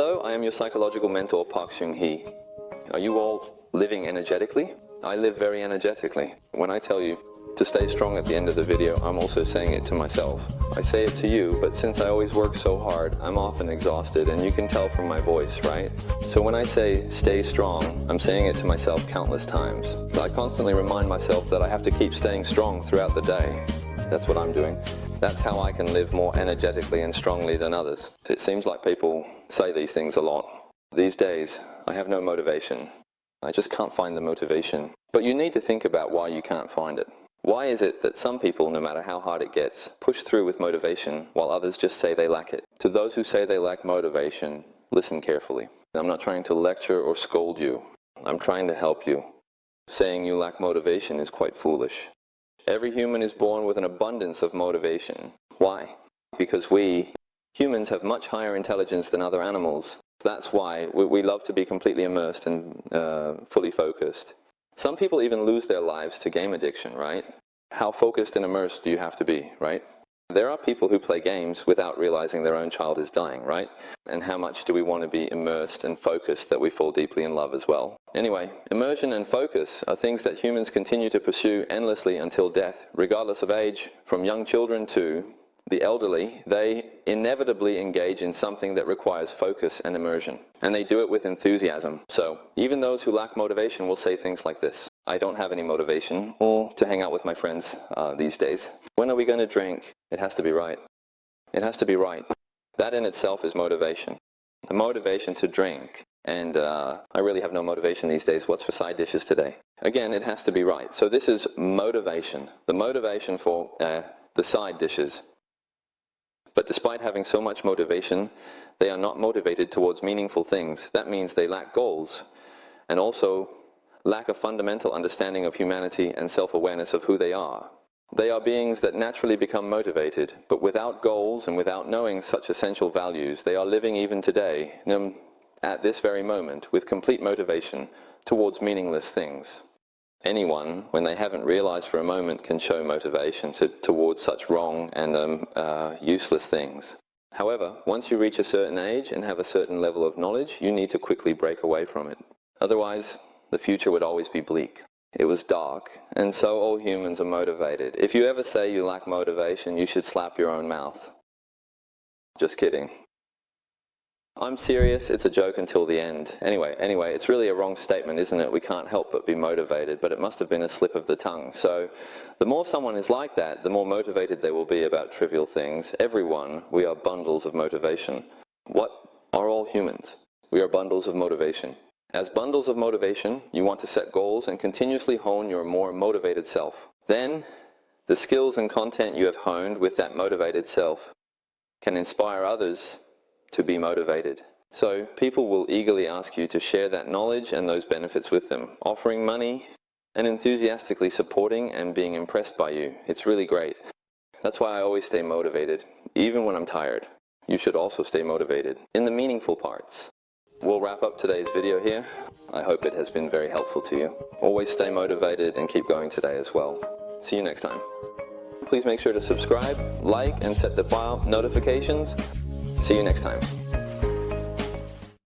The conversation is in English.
Hello, I am your psychological mentor, Park Seni. Are you all living energetically? I live very energetically. When I tell you to stay strong at the end of the video, I'm also saying it to myself. I say it to you, but since I always work so hard, I'm often exhausted, and you can tell from my voice, right? So when I say stay strong, I'm saying it to myself countless times. I constantly remind myself that I have to keep staying strong throughout the day. That's what I'm doing. That's how I can live more energetically and strongly than others. It seems like people say these things a lot. These days, I have no motivation. I just can't find the motivation. But you need to think about why you can't find it. Why is it that some people, no matter how hard it gets, push through with motivation while others just say they lack it? To those who say they lack motivation, listen carefully. I'm not trying to lecture or scold you. I'm trying to help you. Saying you lack motivation is quite foolish. Every human is born with an abundance of motivation. Why? Because we, humans, have much higher intelligence than other animals. That's why we love to be completely immersed and fully focused. Some people even lose their lives to game addiction, right? How focused and immersed do you have to be, right? There are people who play games without realizing their own child is dying, right? And how much do we want to be immersed and focused that we fall deeply in love as well? Anyway, immersion and focus are things that humans continue to pursue endlessly until death, regardless of age. From young children to the elderly, they inevitably engage in something that requires focus and immersion. And they do it with enthusiasm. So even those who lack motivation will say things like this: I don't have any motivation or to hang out with my friends these days. When are we going to drink? It has to be right. It has to be right. That in itself is motivation. The motivation to drink. And I really have no motivation these days. What's for side dishes today? Again, it has to be right. So this is motivation. The motivation for the side dishes. But despite having so much motivation, they are not motivated towards meaningful things. That means they lack goals and also lack a fundamental understanding of humanity and self-awareness of who they are. They are beings that naturally become motivated, but without goals and without knowing such essential values, they are living even today, at this very moment, with complete motivation towards meaningless things. Anyone, when they haven't realized for a moment, can show motivation towards such wrong and useless things. However, once you reach a certain age and have a certain level of knowledge, you need to quickly break away from it. Otherwise, the future would always be bleak. It was dark, and so all humans are motivated. If you ever say you lack motivation, you should slap your own mouth. Just kidding. I'm serious, it's a joke until the end. Anyway, it's really a wrong statement, isn't it? We can't help but be motivated, but it must have been a slip of the tongue. So, the more someone is like that, the more motivated they will be about trivial things. Everyone, we are bundles of motivation. What are all humans? We are bundles of motivation. As bundles of motivation, you want to set goals and continuously hone your more motivated self. Then, the skills and content you have honed with that motivated self can inspire others to be motivated. So people will eagerly ask you to share that knowledge and those benefits with them, offering money and enthusiastically supporting and being impressed by you. It's really great. That's why I always stay motivated, even when I'm tired. You should also stay motivated in the meaningful parts. We'll wrap up today's video here. I hope it has been very helpful to you. Always stay motivated and keep going today as well. See you next time. Please make sure to subscribe, like, and set the bell notifications. See you next time.